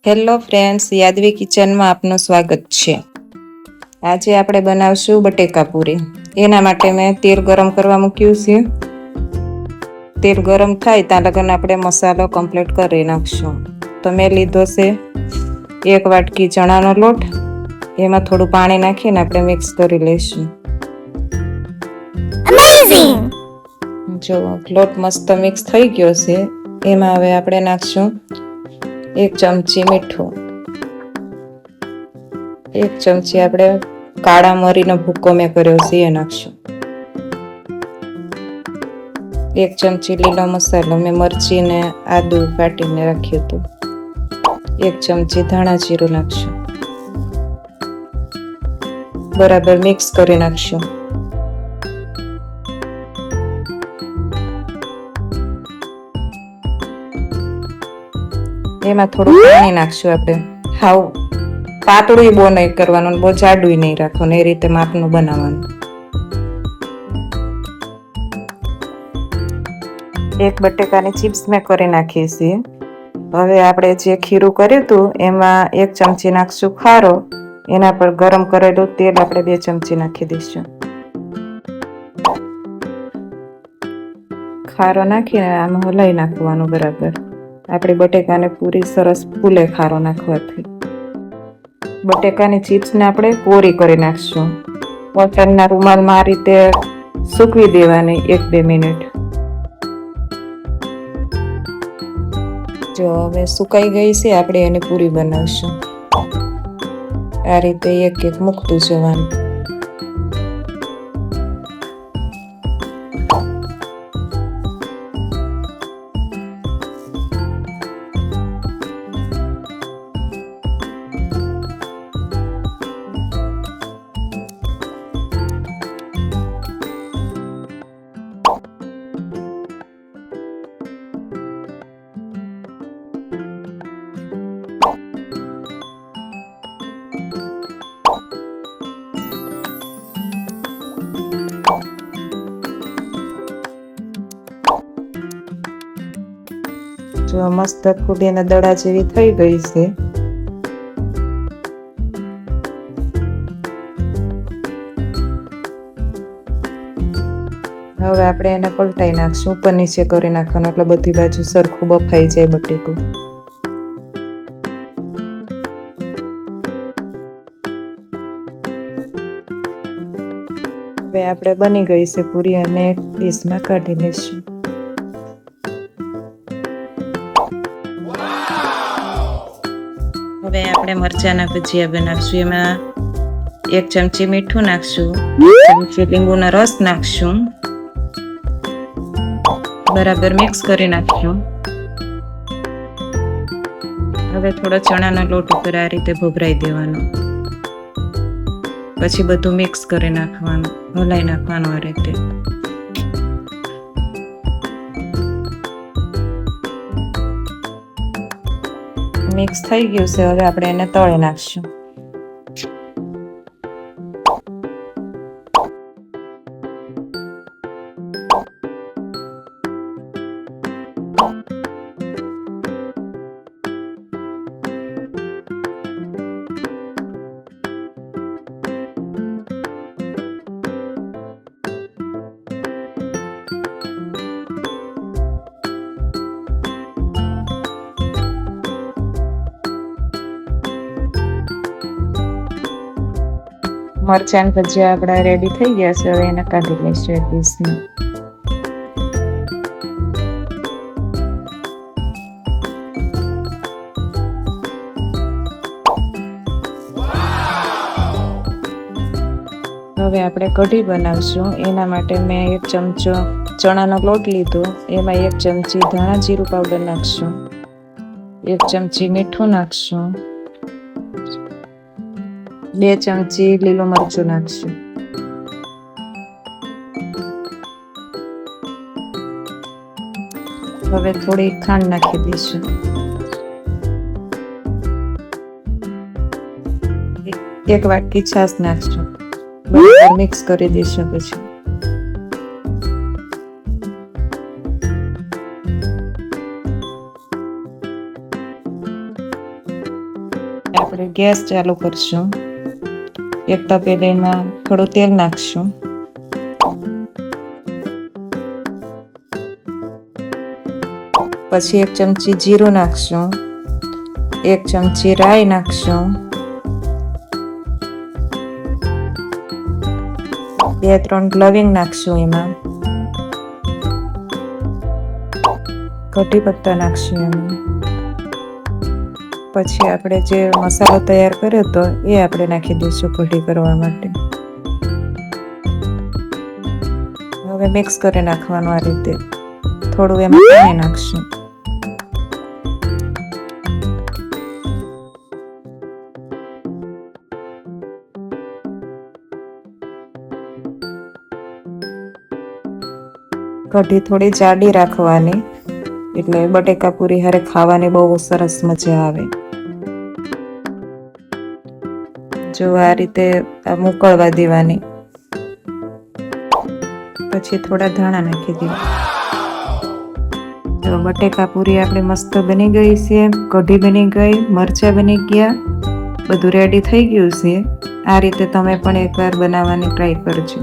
Hello friends, યાદવી કિચનમાં આપનું સ્વાગત છે। આજે આપણે બનાવશું બટેકા પૂરી। એના માટે મેં તેલ ગરમ કરવા મૂક્યું છે। તેલ ગરમ થાય ત્યાં લગન આપણે મસાલો કમ્પ્લીટ કરી નાખશું। તો મેં લીધો છે 1 વાટકી ચણાનો લોટ, એમાં થોડું પાણી નાખીને આપણે મિક્સ કરી લઈશું। જો લોટ મસ્ત મિક્સ થઈ ગયો છે, એમાં હવે આપણે નાખશું 1 ચમચી મીઠું, 1 ચમચી આપણે કાળા મરીનો ભૂકો મેં કર્યો છે એ નાખશું, 1 ચમચી લીલો મસાલો મેં મરચી ને આદુ વાટીને રાખ્યું હતું, 1 ચમચી ધાણા જીરું નાખશું, બરાબર મિક્સ કરી નાખશું। એમાં થોડું પાણી નાખશું આપણે। હાવ પાતળું બહુ નહીં કરવાનું, બહુ જાડું નહીં રાખવાનું, એ રીતે માપનું બનાવવાનું। 1 બટેકાની ચિપ્સ મેં કરી નાખી છે। હવે આપણે જે ખીરું કર્યું હતું એમાં 1 ચમચી નાખશું ખારો, એના પર ગરમ કરેલું તેલ આપણે 2 ચમચી નાખી દઈશું। ખારો નાખીને આમ હલાઈ નાખવાનું બરાબર। આપણી બટેકાને પૂરી સરસ ફૂલે ખારો નાખવાથી। બટેકાની ચિપ્સને આપણે કોરી કરી નાખશું। કોટનના રૂમાલમાં આ રીતે સૂકવી દેવાની 1-2 મિનિટ। જો હવે સુકાઈ ગઈ છે, આપણે એની પૂરી બનાવશું। આ રીતે એક એક મૂકતું જવાનું। જો મસ્ત ફૂલીને દડા જેવી થઈ ગઈ છે। હવે આપણે એને પલટાઈ નાખશું, ઉપર નીચે કરી નાખવાનું, એટલે બધી બાજુ સરખું બફાઈ જાય બટેકું। હવે આપણે બની ગઈ છે પૂરી, અને એક ડીશમાં કાઢી લઈશું। હવે આપણે મરચાના ભજીયા બનાવશું। એમાં 1 ચમચી મીઠું નાખશું, 1 ચમચી લીંબુનો રસ નાખશું, બરાબર મિક્સ કરી નાખશું। હવે થોડો ચણાનો લોટ ઉપર આ રીતે ભભરાઈ દેવાનો, પછી બધું મિક્સ કરી નાખવાનું, હલાઈ નાખવાનું આ રીતે। મિક્સ થઈ ગયું છે, હવે આપણે એને તળી નાખશું। મરચાં ભજીયા આપણા રેડી થઈ ગયા છે, હવે એને કાઢી લઈશું એક ડીશમાં। હવે આપણે કઢી બનાવશું। એના માટે મેં 1 ચમચો ચણાનો લોટ લીધો, એમાં 1 ચમચી ધાણા જીરું પાવડર નાખશું, 1 ચમચી મીઠું નાખશું, 2 ચમચી લીલું મરચું નાખશું, હવે થોડી ખાંડ નાખી દઈશું, 1 વાટકી છાશ નાખશું, બરાબર મિક્સ કરી દઈશું। પછી આપણે ગેસ ચાલુ કરશું. એક તપેલીમાં થોડું તેલ નાખશું. પછી 1 ચમચી જીરું નાખશું. 1 ચમચી રાઈ નાખશું. 2-3 લવિંગ નાખશું. એમાં કઢી પત્તા નાખશું. એમાં પછી આપણે જે મસાલો તૈયાર કર્યો હતો એ આપણે નાખી દઈશું કઢી કરવા માટે. હવે મિક્સ કરી નાખવાનું આ રીતે. થોડું એમાં પાણી નાખશું. કઢી થોડી જાડી રાખવાની, એટલે બટેકા પૂરી હારે ખાવાની બહુ સરસ મજા આવે. જો આ રીતે મોકળવા દેવાની. પછી થોડા ધાણા નાખી દેવા. તો બટેકા પૂરી આપણી મસ્ત બની ગઈ છે. કઢી બની ગઈ, મરચાં બની ગયા, બધું રેડી થઈ ગયું છે. આ રીતે તમે પણ એકવાર બનાવવાની ટ્રાય કરજો.